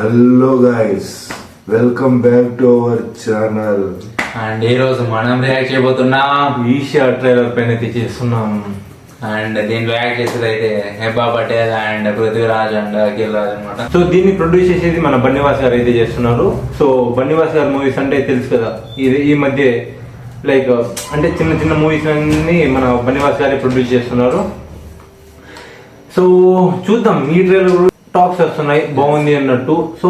Hello guys, welcome back to our channel. And ఈ రోజు మనం రియాక్ట్ చేయబోతున్నాం ఈషా ట్రైలర్ పైన అయితే చేస్తున్నాం. అండ్ దీంట్లో యాక్ట్ చేసేది అయితే హెబ్బా పటేల్ అండ్ పృథ్వీరాజ్ అండ్ అఖిల్ రాజ్ అనమాట. సో దీన్ని ప్రొడ్యూస్ చేసేది మన బన్నీవాస్ గారు అయితే చేస్తున్నారు. సో బన్నీవాస్ గారు మూవీస్ అంటే తెలుసు కదా, ఇది ఈ మధ్య లైక్ అంటే చిన్న చిన్న మూవీస్ అన్ని మన బన్నీవాస్ గారే ప్రొడ్యూస్ చేస్తున్నారు. సో చూద్దాం, ఈ ట్రైలర్ టాక్స్ వస్తున్నాయి బాగుంది అన్నట్టు. సో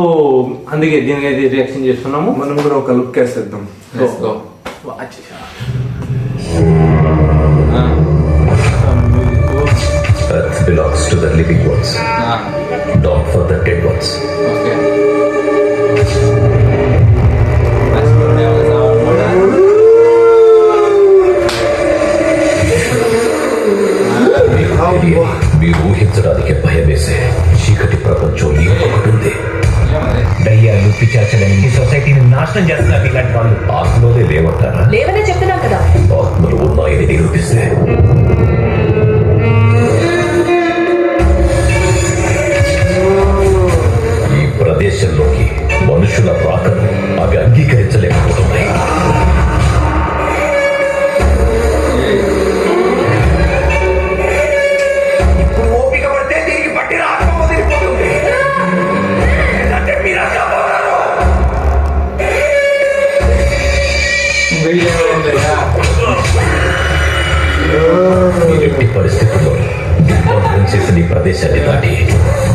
అందుకే దీనికి అయితే రియాక్షన్ చేస్తున్నాము. మనం కూడా ఒక లుక్ వేసేద్దాం. Earth belongs to the living ones, not for the dead ones. మీరు ఊహించడానికి భయం వేసే చీకటి ప్రపంచం ఒకటి ఉంది. దయ్యాలు పిచాచలని ఈ సొసైటీని నాశనం చేస్తున్నారు ఇలాంటి వాళ్ళు. ఆత్మలోనే లేవంటారా? లేవనే చెప్తున్నాం కదా. ఆత్మలు ఉన్నాయని నిరూపిస్తే ఈ ప్రదేశంలోకి మనుషుల రాకను అవి అంగీకరించలేకపోతున్నాయి. ఎట్టి పరిస్థితుల్లో దిగ్బంధనం చేసిన ఈ ప్రదేశాన్ని దాటి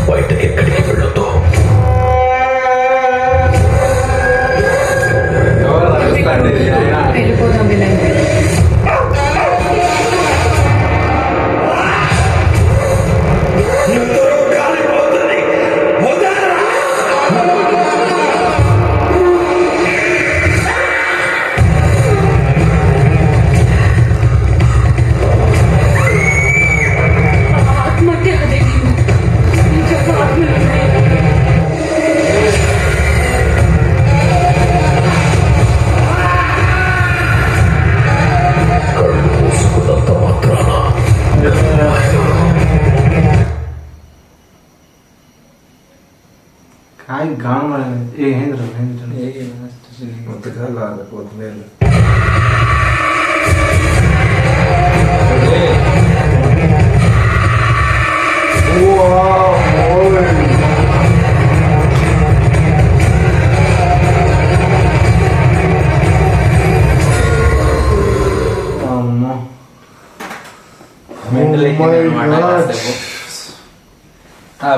బయటకి ఎక్కడికి వెళ్ళొద్దు. వెళ్ళిపోదాం వినండి.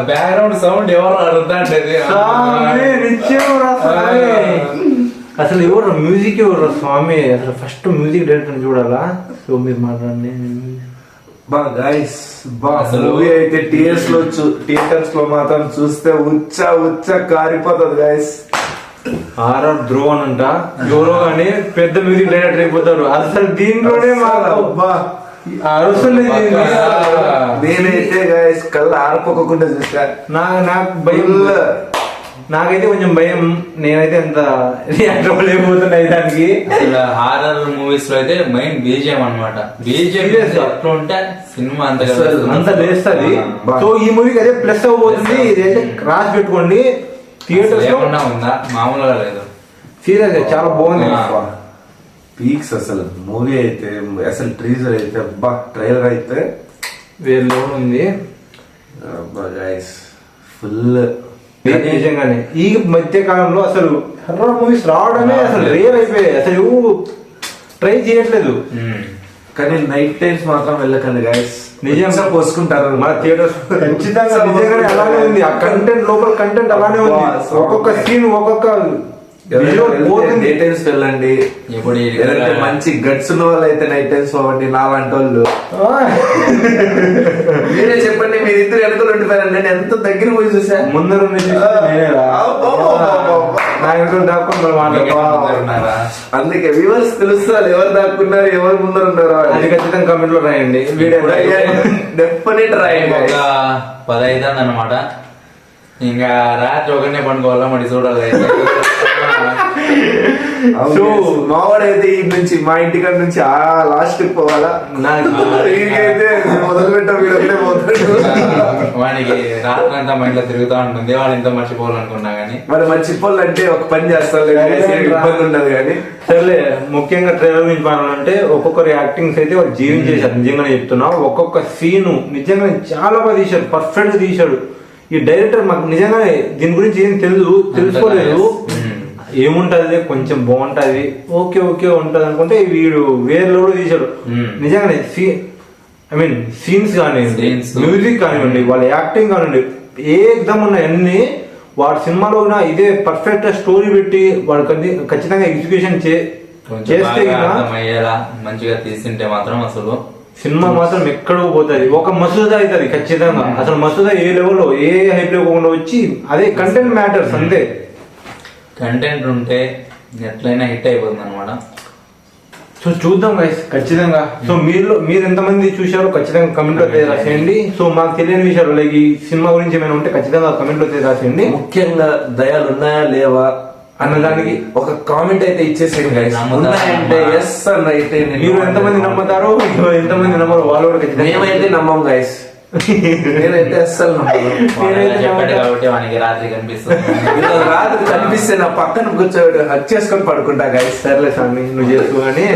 బ్యాక్గ్రౌండ్ సౌండ్ ఎవరు అడుగుతాంటే అసలు ఎవరు మ్యూజిక్ ఎవరు స్వామి? అసలు ఫస్ట్ మ్యూజిక్ డైరెక్టర్ చూడాలా? సో మీరు మాట్లాడండి. బా గైస్, బా మూవీ అయితే థియేటర్స్ లో మాత్రం చూస్తే ఉచ్చ కారిపోతుంది గైస్. ఆర్ఆర్ ధ్రువన్ అంట ఎవరో కానీ పెద్ద మ్యూజిక్ డైరెక్టర్ అయిపోతారు. అసలు దీంట్లోనే నేనైతే గైస్ కళ్ళు ఆరిపోకుండా చూసా. నాకు భయం, నాకైతే కొంచెం భయం. నేనైతే అంత రియాక్ట్ లేకపోతున్నాయి దానికి. అసలు హారర్ మూవీస్ లో అయితే మెయిన్ బీజిఎం అనమాట. బీజిఎం అట్లా ఉంటే సినిమా అంత లేస్తుంది. సో ఈ మూవీకి అదే ప్లస్ అవ్వబోతుంది. ఇదైతే రాసి పెట్టుకోండి. థియేటర్స్ లో ఉందా? మామూలుగా లేదు, సీరియస్ చాలా బాగుంది. పీక్స్ అసలు మూవీ అయితే, అసలు ట్రీజర్ అయితే, బా ట్రైలర్ అయితే వేరే ఉంది. గైస్ ఫుల్ నిజంగానే ఈ మధ్య కాలంలో అసలు హర్రర్ మూవీస్ రావడమే అసలు రేర్ అయిపోయాయి. అసలు ఎవరు ట్రై చేయట్లేదు. కానీ నైట్ టైమ్స్ మాత్రం వెళ్ళకండి గైస్, నిజంగా పోసుకుంటారు మన థియేటర్స్. ఖచ్చితంగా నిజంగానే అలానే ఉంది. ఆ కంటెంట్, లోకల్ కంటెంట్ అలానే ఉంది. ఒక్కొక్క సీన్ ఒక్కొక్క డే టైమ్స్ వెళ్ళండి. మంచి గట్స్ ఉన్న వాళ్ళు అయితే నైట్ టైమ్స్ పోవండి. నాలాంటి వాళ్ళు మీరే చెప్పండి, మీరు ఇద్దరు వెనకలు ఉండిపోయారండి. నేను ఎంత దగ్గర పోయి చూసా. ముందర అందుకే వ్యూవర్స్ తెలుస్తారు ఎవరు దాక్కున్నారు, ఎవరు ముందర ఉన్నారు. అది ఖచ్చితంగా కామెంట్ లో రాయండి. డెఫినెట్ రాయండి. 10 అవుతుంది అనమాట. ఇంకా రాత్రి ఒకనే పండుకోవాలా మరి చూడాలి. సో మావాడైతే ఈ నుంచి మా ఇంటికాడ నుంచి ఆ లాస్ట్ పోవాలా నాకు వీడికైతే మొదలు పెట్టా వీడొక్కడే పోతాడు. వానికి రాత్రంతా మైండ్ లో తిరుగుతూ ఉంటుంది, వాడు ఇంత మర్చిపోవాలనుకున్నా గానీ. మరి మన చిప్పలు అంటే ఒక పని చేస్తాం ఇబ్బంది ఉండదు కానీ. సర్లే, ముఖ్యంగా ట్రైలర్ గురించి మాట్లాడాలంటే ఒక్కొక్కరి యాక్టింగ్స్ అయితే వాళ్ళు జీవించేశారు. నిజంగానే చెప్తున్నా, ఒక్కొక్క సీను నిజంగా చాలా బాగా తీశాడు, పర్ఫెక్ట్ గా తీశాడు. ఈ డైరెక్టర్ మాకు నిజంగానే దీని గురించి ఏం తెలుసుకోలేదు. ఏముంటది, కొంచెం బాగుంటది, ఓకే ఓకే ఉంటది అనుకుంటే వీడు వేరే కూడా తీశాడు. నిజంగానే ఐ మీన్ సీన్స్ కానివ్వండి, మ్యూజిక్ కానివ్వండి, వాళ్ళ యాక్టింగ్ కానివ్వండి, ఏ ఎగ్జామ్ ఉన్నాయి అన్ని వాడి సినిమాలో ఉన్న ఇదే పర్ఫెక్ట్ స్టోరీ పెట్టి వాడు ఖచ్చితంగా ఎగ్జిక్యూషన్ చేస్తే అర్థమయ్యేలా మంచిగా తీసింటే మాత్రం అసలు సినిమా మాత్రం ఎక్కడికి పోతుంది. ఒక మసూదా అవుతుంది ఖచ్చితంగా. అసలు మసూదా ఏ లెవెల్లో ఏ హైప్ లేకుండా వచ్చి అదే కంటెంట్ మ్యాటర్స్ అంతే. కంటెంట్ ఉంటే ఎట్లయినా హిట్ అయిపోతుంది అనమాట. సో చూద్దాం గైస్ ఖచ్చితంగా. సో మీరు ఎంతమంది చూశారో ఖచ్చితంగా కమెంట్ లో రాసేయండి. సో మాకు తెలియని విషయాలు లైక్ ఈ సినిమా గురించి ఏమైనా ఉంటే ఖచ్చితంగా కమెంట్ లో రాసేయండి. ముఖ్యంగా దయాలు ఉన్నాయా లేవా అన్నదానికి ఒక కామెంట్ అయితే ఇచ్చేసేయండి guys. ఉన్నాయంటే ఎస్ అన్న అయితే మీరు ఎంతమంది నమ్ముతారో ఎంతమంది నమ్మరు వాళ్ళు కూడా ఖచ్చితంగా. మేమైతే నమ్మం గైస్. నేనైతే అస్సలు చెప్పాడు కాబట్టి వానికి రాత్రి కనిపిస్తుంది. రాత్రి కనిపిస్తే నా పక్కన కూర్చోబెట్టి హక్ చేసుకొని పడుకుంటా గైస్. సర్లే స్వామి నువ్వు చేస్తూ కానీ.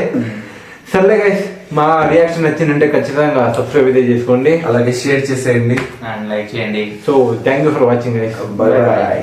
సర్లే గైస్, మా రియాక్షన్ నచ్చిందంటే ఖచ్చితంగా సబ్స్క్రైబ్ అయితే చేసుకోండి, అలాగే షేర్ చేసేయండి అండ్ లైక్ చేయండి. So thank you for watching guys. By by.